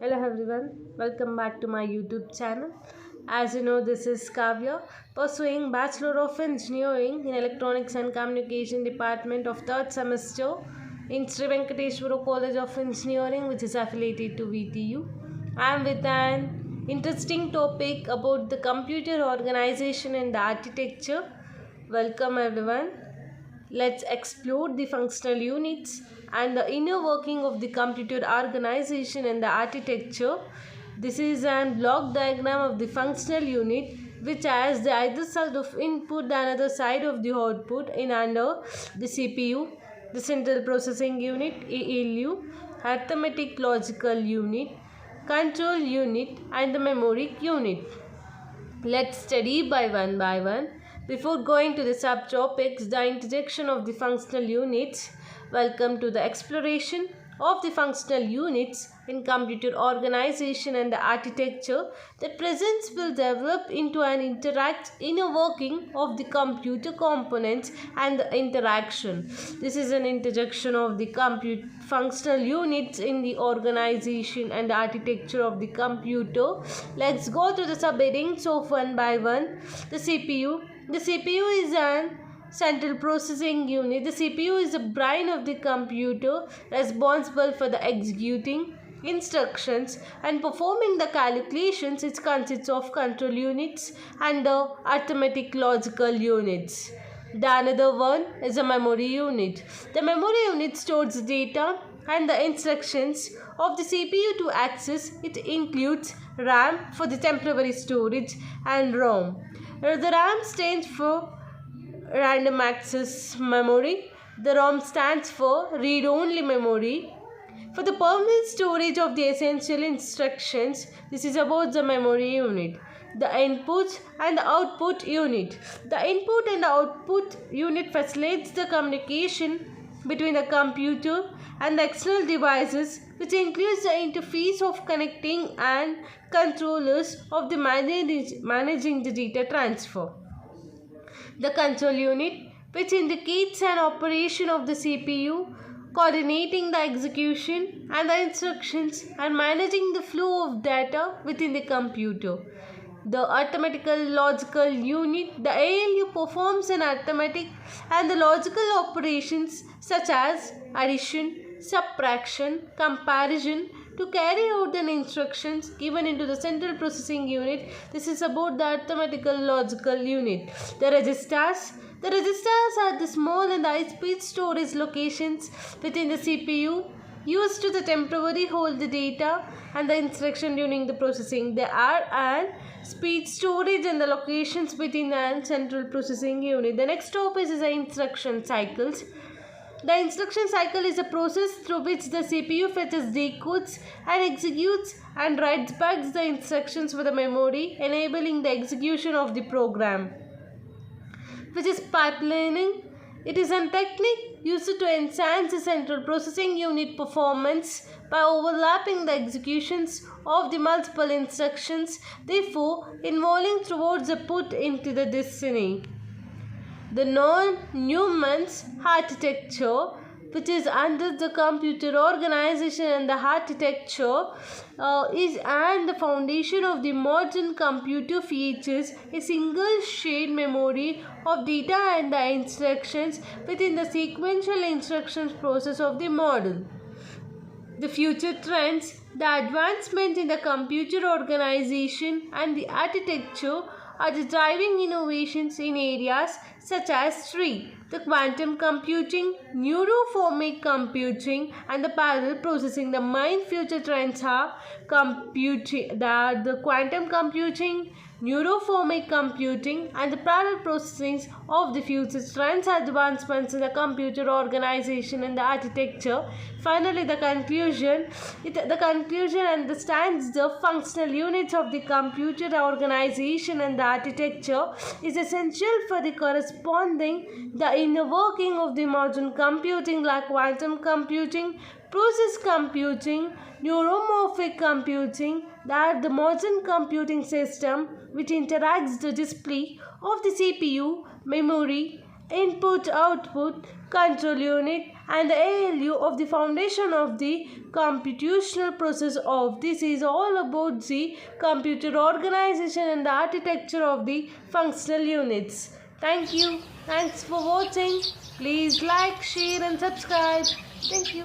Hello everyone, welcome back to my YouTube channel. As you know, this is Kavya, pursuing Bachelor of Engineering in Electronics and Communication Department of 3rd semester in Sri Venkateswara College of Engineering, which is affiliated to VTU. I am with an interesting topic about the computer organization and the architecture. Welcome everyone. Let's explore the functional units and the inner working of the computer organization and the architecture. This is an block diagram of the functional unit which has the either side of input and other side of the output in under the CPU, the central processing unit ALU, arithmetic logical unit, control unit and the memory unit. Let's study by one. Before going to the subtopics, the introduction of the functional units. Welcome to the exploration of the functional units in computer organization and the architecture that presents will develop into an inner working of the computer components and the interaction. This is an introduction of the functional units in the organization and the architecture of the computer. Let's go to the subheadings of one by one. The CPU. The CPU is an central processing unit. The CPU is the brain of the computer responsible for the executing instructions and performing the calculations. It consists of control units and the arithmetic logical units. The another one is a memory unit. The memory unit stores data and the instructions of the CPU to access. It includes RAM for the temporary storage and ROM. The RAM stands for random access memory. The ROM stands for read-only memory. For the permanent storage of the essential instructions, this is about the memory unit. The input and the output unit. The input and the output unit facilitates the communication between the computer and the external devices, which includes the interface of connecting and controllers of the managing the data transfer. The control unit, which indicates an operation of the CPU, coordinating the execution and the instructions and managing the flow of data within the computer. The arithmetical logical unit, the ALU performs an arithmetic and the logical operations such as addition, subtraction, comparison to carry out the instructions given into the central processing unit. This is about the arithmetical logical unit. The registers. The registers are the small and high-speed storage locations within the CPU used to the temporarily hold the data and the instruction during the processing. They are an speed storage and the locations within the central processing unit. The next topic is the instruction cycles. The instruction cycle is a process through which the CPU fetches, decodes and executes and writes back the instructions for the memory, enabling the execution of the program. Which is pipelining. It is a technique used to enhance the central processing unit performance by overlapping the executions of the multiple instructions, therefore involving towards the put into the destiny. The Neumann's architecture, which is under the computer organization and the architecture, is and the foundation of the modern computer features a single shared memory of data and the instructions within the sequential instructions process of the model. The future trends, the advancement in the computer organization and the architecture are the driving innovations in areas such as 3. The quantum computing, neuroformic computing and the parallel processing. The main future trends are the quantum computing, neuroformic computing and the parallel processing of the future trends, advancements in the computer organization and the architecture. Finally, the conclusion understands the functional units of the computer organization and the architecture is essential for the corresponding the inner working of the modern computing like quantum computing, process computing, neuromorphic computing, that the modern computing system which interacts the display of the CPU, memory, input, output, control unit and the ALU of the foundation of the computational process of this is all about the computer organization and the architecture of the functional units. Thank you. Thanks for watching. Please like, share and subscribe. Thank you.